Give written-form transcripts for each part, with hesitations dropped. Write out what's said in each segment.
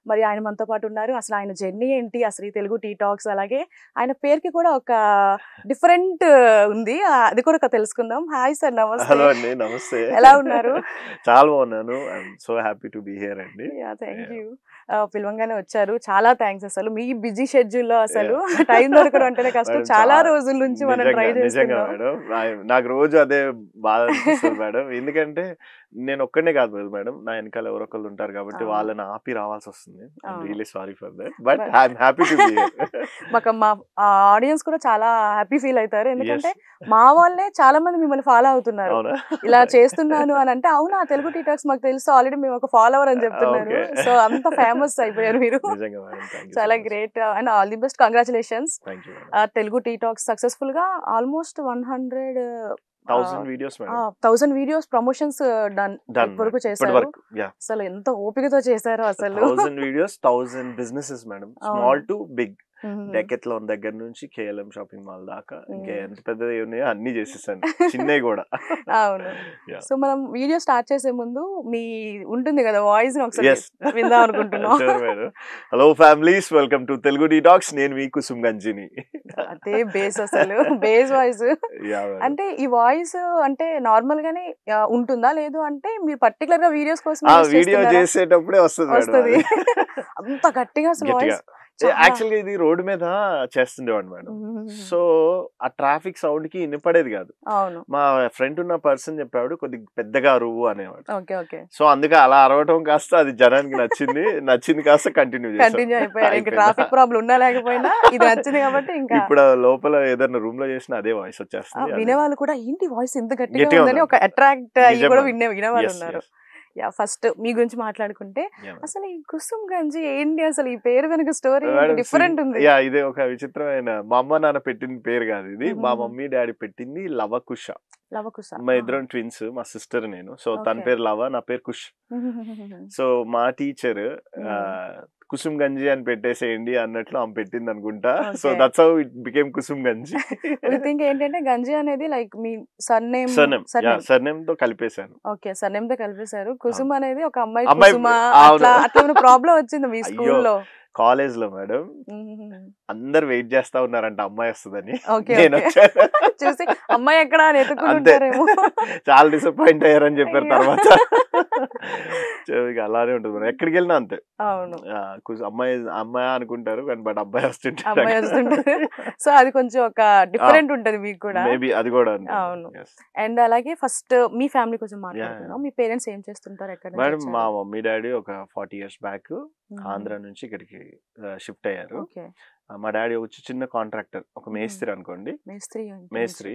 మరి ఆయన మనతో పాటు ఉన్నారు. అసలు ఆయన జర్నీ ఏంటి, అసలు ఈ తెలుగు టీ టాక్స్, అలాగే ఆయన పేరుకి కూడా ఒక డిఫరెంట్ ఉంది. అది కూడా తెలుసుకుందాం. హాయ్ సార్, నమస్తే. హలో అండి, నమస్తే. ఎలా ఉన్నారు? చాలా బాగున్నాను. I'm so happy to be here అండి. Thank you. పిలవంగానే వచ్చారు. చాలా థ్యాంక్స్. అసలు మీ బిజీ షెడ్యూల్లో అసలు టైం దొరకడం అంటేనే కష్టం. చాలా రోజుల నుంచి మనం ట్రై నిజంగా చేస్తున్నాం. మేడం, నాకు రోజు అదే బాధ అనిపిస్తుంది మేడం. ఎందుకంటే నేను ఒక్కనే కాదు మేడం, నా వెనకాల ఎవరొకళ్ళు ఉంటారు కాబట్టి వాళ్ళని ఆపి రావాల్సి వస్తుంది. Really sorry for that, but I'm happy to be here. మాకు మా ఆడియన్స్ కూడా చాలా హ్యాపీ ఫీల్ అవుతారు. ఎందుకంటే మా వాళ్ళే చాలా మంది మిమ్మల్ని ఫాలో అవుతున్నారు. ఇలా చేస్తున్నాను అని అంటే, అవునా తెలుగు టీ టాక్స్ మాకు తెలుసు, ఆల్రెడీ మేము ఒక ఫాలోవర్ అని చెప్తున్నారు. సో అంత ఫేమస్ అయిపోయారు మీరు. చాలా great and all the best. Congratulations. Telugu tea talks successful గా ఆల్మోస్ట్ 1000 వీడియోస్ ప్రమోషన్స్ డన్ వరకు చేశారు. అసలు ఎంత ఓపికతో చేశారు అసలు. 1000 videos, 1000 businesses madam, small to big. Decathlon దగ్గర నుంచి కేఎల్ఎం షాపింగ్ మాల్ దాకా ఇంకా ఎంత పెద్దది ఉన్నాయో అన్ని చేసేసాను, చిన్నవి కూడా. అవును. సో మనం వీడియో స్టార్ట్ చేసే ముందు మీ ఉంటుంది కదా వాయిస్ ఒకసారి విందాం అనుకుంటున్నాం. Hello families, welcome to Telugu tea talks. నేను మీ కుసుమ్ గంజిని. అదే బేస్, అసలు బేస్ వాయిస్. అంటే ఈ వాయిస్ అంటే నార్మల్ గానే ఉంటుందా, లేదు అంటే మీరు పర్టికులర్ గా వీడియోస్ కోసం వీడియో చేసేటప్పుడే వస్తుంది అంత గట్టిగా అసలు వాయిస్? యాక్చువల్గా ఇది రోడ్డు మీద చేస్తుండేవాడు మేడం. సో ఆ ట్రాఫిక్ సౌండ్ కి వినపడేది కాదు. మా ఫ్రెండ్ ఉన్న పర్సన్ చెప్పాడు, కొద్దిగా పెద్దగా అరువు అనేవాడు. సో అందుకే అలా అరవటం కాస్త అది జనానికి నచ్చింది కాస్త కంటిన్యూ అయిపోయారు. ట్రాఫిక్ ప్రాబ్లం ఉన్నా లేకపోయినా ఇది నచ్చింది కాబట్టి ఇంకా ఇప్పుడు లోపల ఏదైనా రూమ్ లో చేసిన అదే వాయిస్ వచ్చేస్తుంది. వినేవాళ్ళు కూడా ఏంటి వాయిస్ ఇంత గట్టిగా ఉందని ఒక అట్రాక్ట్ అయ్యి కూడా వినేవాళ్ళు ఉన్నారు. ఫస్ట్ మీ గురించి మాట్లాడుకుంటే, అసలు ఈ కుసుమ్ గంజి ఏంటి, అసలు ఈ పేరు వెనక స్టోరీ డిఫరెంట్ ఉంది. ఇది ఒక విచిత్రమైన, మా అమ్మ నాన్న పెట్టిన పేరు కాదు ఇది, మా మమ్మీ డాడీ పెట్టింది లవకుశ. మా ఇద్దరం ట్విన్స్, మా సిస్టర్ నేను. సో తన పేరు లవ, నా పేరు కుష్. సో మా టీచర్ కుసుమ్ గంజి అని పెట్టేసేయండి అన్నట్లు ఆమె పెట్టింది అనుకుంటా. So that's how it became Kusum గంజి. ఏంటంటే గంజి అనేది లైక్ మీ సర్నేమ్ తో కలిపేశాను. ఓకే, సర్నేమ్ తో కలిపేశారు. కుసుమ్ అనేది ఒక అమ్మాయి అట్లా ప్రాబ్లం వచ్చింది మీ స్కూల్లో? కాలేజ్ లో మేడం అందరు వెయిట్ చేస్తా ఉన్నారంట అమ్మాయి వస్తుందని. చూసి అమ్మాయి ఎక్కడ అని ఎత్తుకుంటారేమో. చాలా డిసప్పాయింట్ అయ్యారని చెప్పారు తర్వాత. అలానే ఉంటుంది మేడం, ఎక్కడికి వెళ్ళినా అంతే. అవును, అమ్మాయి అనుకుంటారు కానీ బట్ అబ్బాయి వస్తుంటారు. సో అది కొంచెం ఒక డిఫరెంట్ ఉంటది మీకు కూడా. మేబీ అది కూడా. అవును. అండ్ అలాగే ఫస్ట్ మీ ఫ్యామిలీ కొంచెం మాట్లాడుతున్నాం. మీ పేరెంట్స్ ఏం చేస్తుంటారు, ఎక్కడ? మేడం మా మమ్మీ డాడీ ఒక 40 years బ్యాక్ ఆంధ్ర నుంచి ఇక్కడికి షిఫ్ట్ అయ్యారు. మా డాడీ వచ్చి చిన్న కాంట్రాక్టర్, ఒక మేస్త్రి అనుకోండి. మేస్త్రి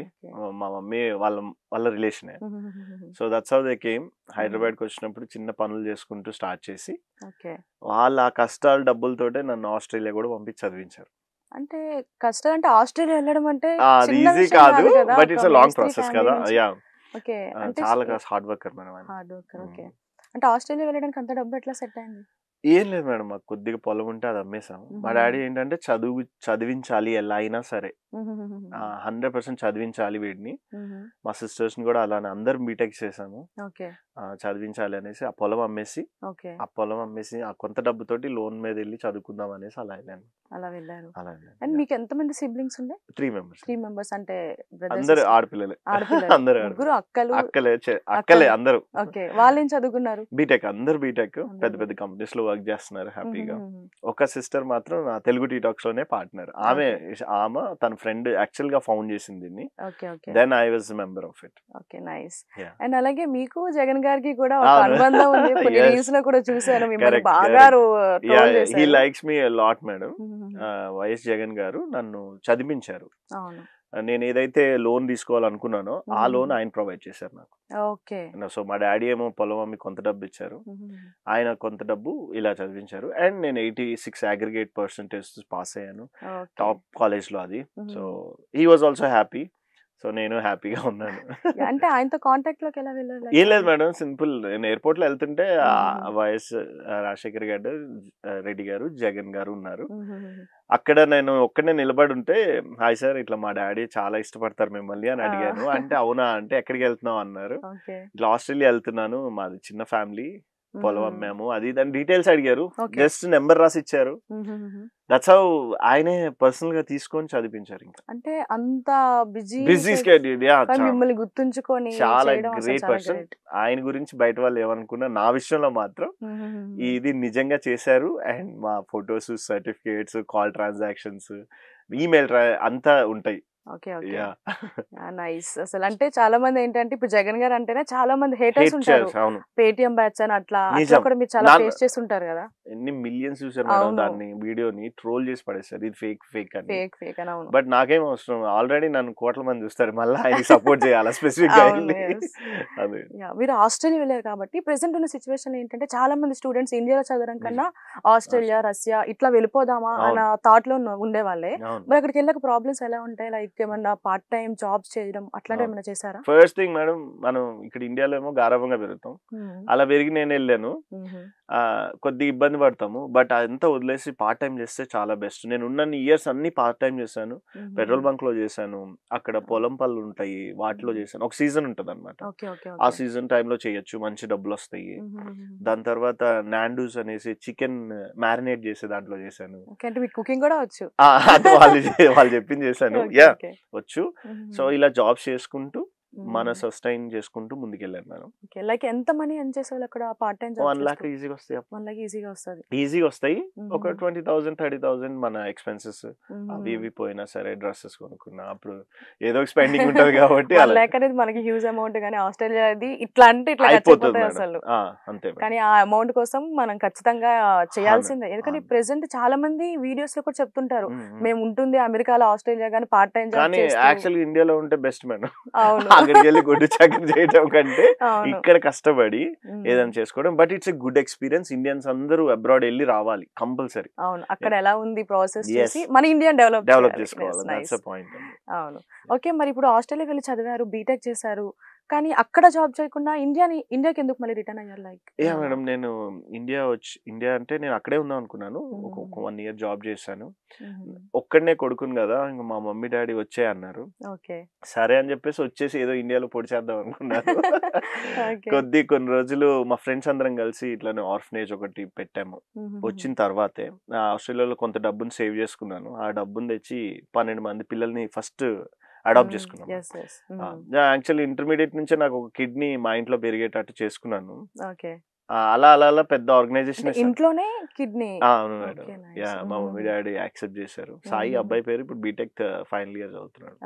మా మమ్మీ వాళ్ళ రిలేషనే. So that's how they came. Hyderabad కి వచ్చినప్పుడు చిన్న పనులు చేసుకుంటూ స్టార్ట్ చేసి వాళ్ళ కష్టాలు డబ్బులతోటే నన్ను ఆస్ట్రేలియా కూడా పంపించి చదివించారు. అంటే కష్టం అంటే ఆస్ట్రేలియా వెళ్ళడం అంటే ఈజీ కాదు, బట్ ఇట్స్ లాంగ్ ప్రాసెస్ కదా. చాలా హార్డ్ వర్కర్ మేడం. అంటే ఆస్ట్రేలియా వెళ్ళడానికి అంత డబ్బు ఎట్లా సెట్ అయింది? ఏం లేదు మేడం, మాకు కొద్దిగా పొలం ఉంటే అది అమ్మేసాము. మా డాడీ ఏంటంటే చదివించాలి ఎలా అయినా సరే, 100% చదివించాలి వీడిని. మా సిస్టర్స్ ని కూడా అలానే అందరు బీటెక్ చేసాము, చదివించాలి అనేసి ఆ పొలం అమ్మేసి ఆ కొంత డబ్బుతోటి లోన్ మీద వెళ్ళి చదువుకుందాం అనేసి అలా వెళ్ళాను. అండ్ మీకు ఎంత మంది సిబ్లింగ్స్ ఉండే? 3 members. అంటే అందరు ఆడపిల్లలే. అందరు అక్కలే అందరు. వాళ్ళు ఏం చదువుకున్నారు? బీటెక్. అందరు బీటెక్, పెద్ద పెద్ద కంపెనీస్ లో వర్క్ చేస్తున్నారు హ్యాపీగా. ఒక సిస్టర్ మాత్రం నా తెలుగు టీ టాక్స్ లోనే పార్ట్నర్. ఆమె తన ఫ్రెండ్ యాక్చువల్ గా ఫౌండ్ చేసింది దీన్ని. Then I was member of it. Okay, nice. And అలాగే మీకు జగన్ గారికి కూడా ఒక అనుబంధం ఉంది. కొన్ని రీల్స్ లో కూడా చూసాను మిమ్మల్ని బాగా ట్రోల్ చేశారు. He likes me a lot madam. YS Jagan garu నన్ను చదివించారు. నేను ఏదైతే లోన్ తీసుకోవాలనుకున్నానో ఆ లోన్ ఆయన ప్రొవైడ్ చేశారు నాకు. సో మా డాడీ ఏమో పొలం అమ్మి కొంత డబ్బు ఇచ్చారు, ఆయన కొంత డబ్బు ఇలా చదివించారు. అండ్ నేను 86 aggregate% పాస్ అయ్యాను, టాప్ కాలేజ్ లో అది. So he was also happy. So నేను హ్యాపీగా ఉన్నాను. అంటే ఆయనతో కాంటాక్ట్ లోకి ఎలా వెళ్ళాలి? ఏం లేదు మేడం, సింపుల్. నేను ఎయిర్పోర్ట్ లో వెళ్తుంటే వైఎస్ రాజశేఖర్ రెడ్డి గారు, జగన్ గారు ఉన్నారు. అక్కడ నేను ఒక్కడే నిలబడి ఉంటే, హాయ్ సార్, ఇట్లా మా డాడీ చాలా ఇష్టపడతారు మిమ్మల్ని అని అడిగాను. అంటే అవునా అంటే ఎక్కడికి వెళ్తున్నావు అన్నారు. ఇట్లా ఆస్ట్రేలియా వెళ్తున్నాను, మాది చిన్న ఫ్యామిలీ, పొలం అమ్మాము అది దాని డీటెయిల్స్ అడిగారు, జస్ట్ నెంబర్ రాసి ఇచ్చారు. దట్స్ హౌ ఆయనే పర్సనల్ గా తీసుకొని చదివించారు. ఇంకా అంటే అంత బిజీ స్కెడ్యూల్, మిమ్మల్ని గుర్తుంచుకొని చాలా గ్రేట్ పర్సన్. ఆయన గురించి బయట వాళ్ళు ఏమనుకున్నా, నా విషయంలో మాత్రం ఇది నిజంగా చేశారు. అండ్ మా photos, certificates, call transactions, email అంతా ఉంటాయి. Okay okay, nice. అసలు అంటే చాలా మంది ఏంటంటే ఇప్పుడు జగన్ గారు అంటేనే చాలా మంది హేటర్స్ ఉంటారు, పేటిఎం బ్యాచ్ అని అట్లా కూడా మీరు చాలా ఫేస్ చేస్తుంటారు కదా. ఎన్ని మిలియన్స్ చూసారు మేడం దాన్ని, వీడియోని ట్రోల్ చేసి పడేస్తారు, ఇది ఫేక్ ఫేక్ అని. ఫేక్ ఫేక్ అని. అవును, బట్ నాకేం అవసరం, ఆల్రెడీ నన్ను కోట్ల మంది చూస్తారు, మళ్ళీ ఆయన సపోర్ట్ చేయాలి స్పెసిఫిక్ గా. అదే మీరు ఆస్ట్రేలియా వెళ్ళారు కాబట్టి ప్రెసెంట్ ఉన్న సిచ్యువేషన్ ఏంటంటే చాలా మంది స్టూడెంట్స్ ఇండియాలో చదవడం కన్నా ఆస్ట్రేలియా, రష్యా ఇట్లా వెళ్ళిపోదామా అన్న థాట్ లో ఉండే వాళ్ళే. మరి అక్కడికి వెళ్ళక ప్రాబ్లమ్స్ ఎలా ఉంటాయి? లైక్ ఏమన్నా పార్ట్ టైం జాబ్స్ చేయడం అట్లాంటివి ఏమైనా చేశారా? ఫస్ట్ థింగ్ మేడం, మనం ఇక్కడ ఇండియాలో ఏమో గారాబంగా పెరుగుతాం, అలా పెరిగి నేను వెళ్ళాను, కొద్దిగా ఇబ్బంది పడతాము. బట్ అదంతా వదిలేసి పార్ట్ టైం చేస్తే చాలా బెస్ట్. నేను ఉన్న ఇయర్స్ అన్ని పార్ట్ టైం చేశాను. పెట్రోల్ బంక్ లో చేశాను, అక్కడ పొలం పళ్ళు ఉంటాయి వాటిలో చేశాను. ఒక సీజన్ ఉంటది అనమాట, ఆ సీజన్ టైంలో చేయొచ్చు, మంచి డబ్బులు వస్తాయి. దాని తర్వాత నాండూస్ అనేసి చికెన్ మ్యారినేట్ చేసే దాంట్లో చేశాను. కుకింగ్ కూడా వచ్చు, వాళ్ళు చెప్పింది చేశాను, వచ్చు. సో ఇలా జాబ్స్ చేసుకుంటూ మన సస్టైన్ చేసుకుంటూ ముందుకెళ్ళాను మేడం. లైక్ ఎంత మనీ ఎర్న్ చేసేవాళ్ళు అక్కడ పార్ట్ టైం జాబ్? 1 lakh ఈజీగా వస్తాయి. 1 lakh ఈజీగా వస్తుంది. ఈజీగా వస్తాయి. ఒక 20,000 30,000 మన ఎక్స్పెన్సెస్ అవి ఇవి పోయినా సరే, డ్రెస్సెస్ కొనుక్కున్నా అప్పుడు ఏదో స్పెండింగ్ ఉంటది కాబట్టి 1 lakh అనేది మనకి హ్యూజ్ అమౌంట్, కానీ ఆస్ట్రేలియా అది ఇట్లా అంటే ఇట్లా అయిపోతుంది అసలు. అంతే, కానీ ఆ అమౌంట్ కోసం మనం ఖచ్చితంగా చేయాల్సిందే. ఎందుకంటే ప్రెసెంట్ చాలా మంది వీడియోస్ లో కూడా చెప్తుంటారు, మేము ఉంటుంది అమెరికాలో, ఆస్ట్రేలియా కానీ పార్ట్ టైం జాబ్. కానీ యాక్చువల్లీ ఇండియాలో ఉంటే బెస్ట్ మేడం. అవును, అక్కడికి వెళ్ళి గుడ్డు చాకరీ చేయడం కంటే ఇక్కడ కష్టపడి ఏదైనా చేసుకోవడం. But it's a good experience. Indians అందరూ అబ్రాడ్ వెళ్ళి రావాలి కంపల్సరీ. అవును, అక్కడ ఎలా ఉంది ప్రాసెస్ చేసి మన ఇండియా డెవలప్ చేసుకోవాలి. That's the point. అవును, ఓకే. మరి ఇప్పుడు ఆస్ట్రేలియా వెళ్ళి చదివారు, బీటెక్ చేశారు, కానీ అక్కడ జాబ్ చేయకుండా ఇండియాకి ఎందుకు మళ్ళీ రిటర్న్ అయ్యారు? లైక్ మేడం, నేను ఇండియా అంటే నేను అక్కడే ఉందాం అనుకున్నాను. ఒక 1 year జాబ్ చేశాను. ఒక్కడనే కొడుకుని కదా, ఇంకా మా మమ్మీ డాడీ వచ్చే అన్నారు. సరే అని చెప్పేసి వచ్చేసి ఏదో ఇండియాలో పొడి చేద్దాం అనుకున్నాను. కొన్ని రోజులు మా ఫ్రెండ్స్ అందరం కలిసి ఇట్లానే ఆర్ఫనేజ్ ఒకటి పెట్టాము. వచ్చిన తర్వాతే ఆస్ట్రేలియాలో కొంత డబ్బుని సేవ్ చేసుకున్నాను. ఆ డబ్బుని తెచ్చి 12 మంది పిల్లల్ని ఫస్ట్ అడాప్ట్ చేసుకున్నాం. యాక్చువల్లీ ఇంటర్మీడియట్ నుంచే నాకు ఒక కిడ్నీ మా ఇంట్లో పెరిగేటట్టు చేసుకున్నాను. అలా అలా అలా పెద్ద ఆర్గనైజేషన్ ఇంట్లోనే కిడ్నీ. అవును మేడం, మా మమ్మీ డాడీ యాక్సెప్ట్ చేశారు. సాయి అబ్బాయి పేరు, ఇప్పుడు బీటెక్ ఫైనల్ ఇయర్ చదువుతున్నాడు.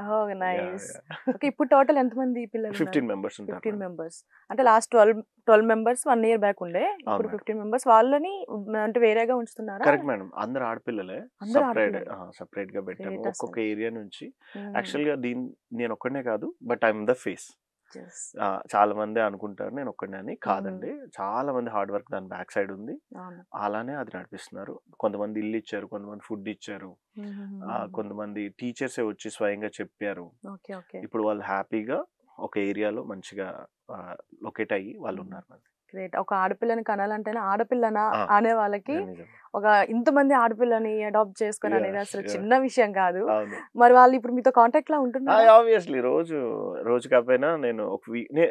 ఇప్పుడు టోటల్ ఎంత మంది పిల్లలు? 15 members ఉంటారు. 15 members అంటే లాస్ట్ 12 members 1 year బ్యాక్ ఉండే, ఇప్పుడు 15 members. వాళ్ళని అంటే వేరేగా ఉంచుతున్నారా? కరెక్ట్ మేడం, అందరు ఆడపిల్లలే. సెపరేట్ గా పెట్టాము ఒక్కొక్క ఏరియా నుంచి. యాక్చువల్ గా నేను ఒక్కడనే కాదు, బట్ ఐఎమ్ ద ఫేస్. చాలా మంది అనుకుంటారు నేను ఒక్కడే అని, కాదండి. చాలా మంది హార్డ్ వర్క్ దాని బ్యాక్ సైడ్ ఉంది. అలానే అది నడిపిస్తున్నారు. కొంతమంది ఇల్లు ఇచ్చారు, కొంతమంది ఫుడ్ ఇచ్చారు, కొంతమంది టీచర్సే వచ్చి స్వయంగా చెప్పారు. ఇప్పుడు వాళ్ళు హ్యాపీగా ఒక ఏరియాలో మంచిగా లొకేట్ అయ్యి వాళ్ళు ఉన్నారు. గ్రేట్. ఒక ఆడపిల్లని కనాలంటేనే ఆడపిల్లనా అనే వాళ్ళకి ఒక ఇంతమంది ఆడపిల్లని అడాప్ట్ చేసుకుని అనేది అసలు చిన్న విషయం కాదు. మరి వాళ్ళు ఇప్పుడు మీతో కాంటాక్ట్ లా ఉంటున్నారు? ఆబ్వియస్లీ రోజు కాకపోయినా నేను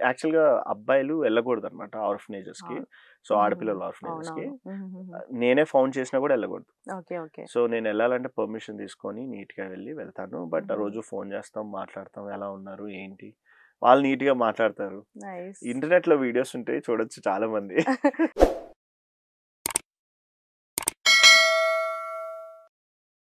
యాక్చువల్ గా అబ్బాయిలు వెళ్ళకూడదు అనమాట ఆర్ఫనేజెస్ కి. సో ఆడపిల్లలు ఆర్ఫనేజెస్ కి నేనే ఫౌండ్ చేసినా కూడా వెళ్ళకూడదు. సో నేను వెళ్ళాలంటే పర్మిషన్ తీసుకొని నీట్ గా వెళ్తాను. బట్ ఆ రోజు ఫోన్ చేస్తాం, మాట్లాడతాం, ఎలా ఉన్నారు ఏంటి, వాళ్ళు నీట్ గా మాట్లాడతారు. ఇంటర్నెట్ లో వీడియోస్ ఉంటాయి, చూడొచ్చు చాలా మంది.